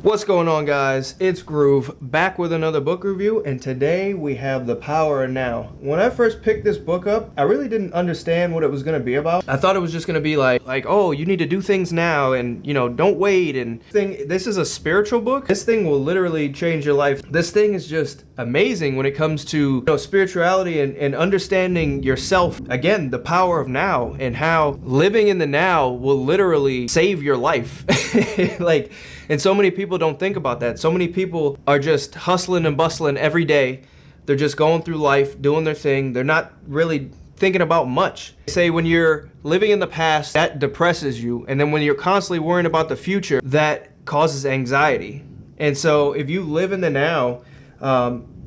What's going on, guys? It's Groove, back with another book review, and today we have The Power of Now. When I first picked this book up, I really didn't understand what it was going to be about. I thought it was just going to be like, oh, you need to do things now and, don't wait. And this is a spiritual book. This thing will literally change your life. This thing is just amazing when it comes to spirituality and understanding yourself. Again, the power of now and how living in the now will literally save your life. And so many people don't think about that. So many people are just hustling and bustling every day. They're just going through life, doing their thing. They're not really thinking about much. They say when you're living in the past, that depresses you. And then when you're constantly worrying about the future, that causes anxiety. And so if you live in the now,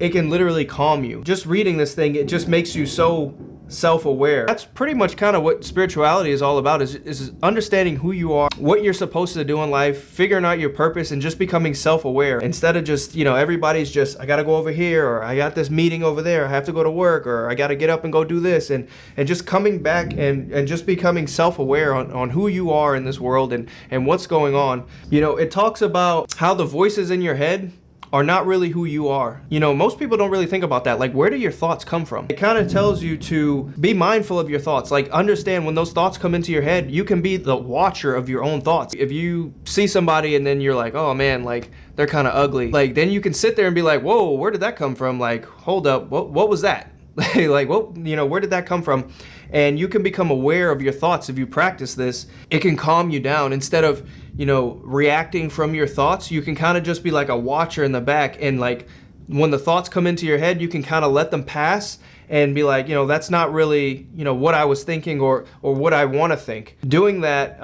it can literally calm you. Just reading this thing, it just makes you so self-aware. That's pretty much kind of what spirituality is all about, is understanding who you are, what you're supposed to do in life, figuring out your purpose, and just becoming self-aware instead of just, everybody's just, I gotta go over here, or I got this meeting over there, I have to go to work, or I gotta get up and go do this, and just coming back and just becoming self-aware on who you are in this world and what's going on. It talks about how the voices in your head are not really who you are. Most people don't really think about that. Like, where do your thoughts come from? It kind of tells you to be mindful of your thoughts. Like, understand when those thoughts come into your head, you can be the watcher of your own thoughts. If you see somebody and then you're like, oh man, like, they're kind of ugly. Like, then you can sit there and be like, whoa, where did that come from? Like, hold up, what was that? Like, what, where did that come from? And you can become aware of your thoughts if you practice this. It can calm you down. Instead of, reacting from your thoughts, you can kind of just be like a watcher in the back. And like, when the thoughts come into your head, you can kind of let them pass and be like, that's not really, what I was thinking or what I want to think. Doing that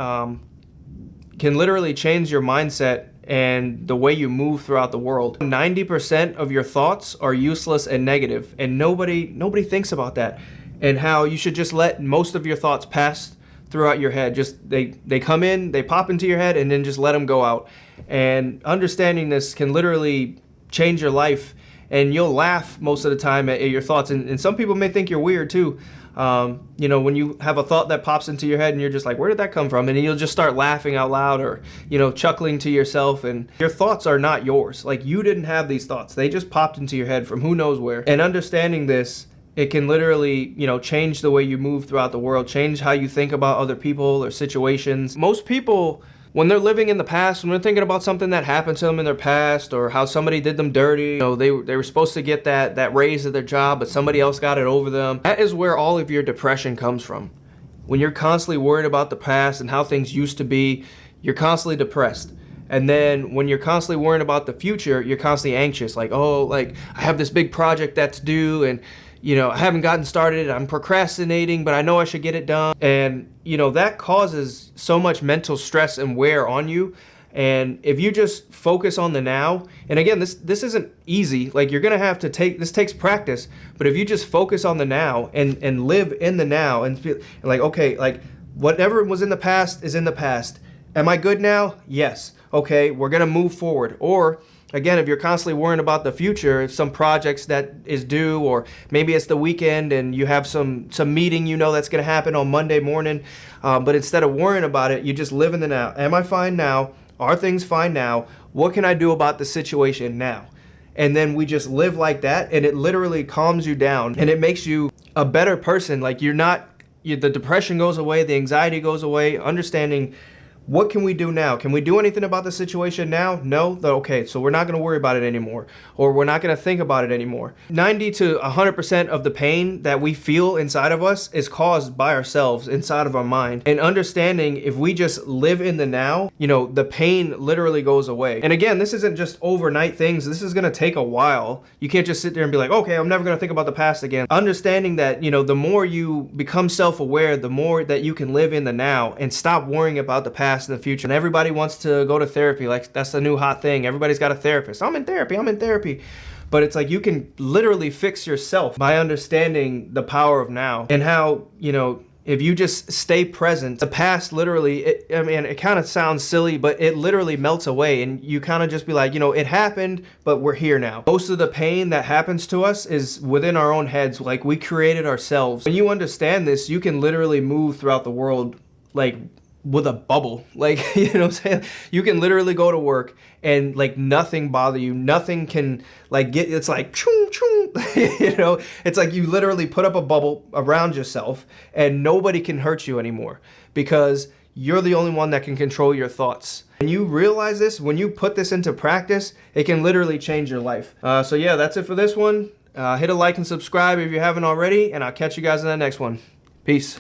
can literally change your mindset and the way you move throughout the world. 90% of your thoughts are useless and negative, and nobody thinks about that, and how you should just let most of your thoughts pass throughout your head. Just they come in, they pop into your head, and then just let them go out. And understanding this can literally change your life, and you'll laugh most of the time at your thoughts. And some people may think you're weird too. When you have a thought that pops into your head and you're just like, where did that come from? And you'll just start laughing out loud or, chuckling to yourself, and your thoughts are not yours. Like, you didn't have these thoughts. They just popped into your head from who knows where. And understanding this, it can literally, change the way you move throughout the world, change how you think about other people or situations. Most people, when they're living in the past, when they're thinking about something that happened to them in their past or how somebody did them dirty, they were supposed to get that raise at their job, but somebody else got it over them. That is where all of your depression comes from. When you're constantly worried about the past and how things used to be, you're constantly depressed. And then when you're constantly worrying about the future, you're constantly anxious. Like, oh, like, I have this big project that's due, and I haven't gotten started, I'm procrastinating, but I know I should get it done. And, that causes so much mental stress and wear on you. And if you just focus on the now, and again, this isn't easy, like, you're gonna have to this takes practice, but if you just focus on the now and live in the now and feel like, okay, like, whatever was in the past is in the past. Am I good now? Yes. Okay, we're gonna move forward. Or again, if you're constantly worrying about the future, if some projects that is due, or maybe it's the weekend and you have some meeting that's going to happen on Monday morning, but instead of worrying about it, you just live in the now. Am I fine now? Are things fine now? What can I do about the situation now? And then we just live like that, and it literally calms you down, and it makes you a better person. Like, the depression goes away, the anxiety goes away, understanding, what can we do now? Can we do anything about the situation now? No? Okay, so we're not going to worry about it anymore, or we're not going to think about it anymore. 90 to 100% of the pain that we feel inside of us is caused by ourselves, inside of our mind. And understanding, if we just live in the now, the pain literally goes away. And again, this isn't just overnight things. This is going to take a while. You can't just sit there and be like, okay, I'm never going to think about the past again. Understanding that, the more you become self-aware, the more that you can live in the now and stop worrying about the past in the future. And everybody wants to go to therapy. Like, that's the new hot thing. Everybody's got a therapist. I'm in therapy. But it's like, you can literally fix yourself by understanding the power of now, and how, if you just stay present, the past literally, it kind of sounds silly, but it literally melts away, and you kind of just be like, it happened, but we're here now. Most of the pain that happens to us is within our own heads. Like, we created ourselves. When you understand this, you can literally move throughout the world, like, with a bubble. Like, you know what I'm saying? You can literally go to work and like nothing bother you. Nothing can like get, it's like, choom, choom. You know, it's like you literally put up a bubble around yourself and nobody can hurt you anymore because you're the only one that can control your thoughts. When you realize this, when you put this into practice, it can literally change your life. So yeah, that's it for this one. Hit a like and subscribe if you haven't already, and I'll catch you guys in the next one. Peace.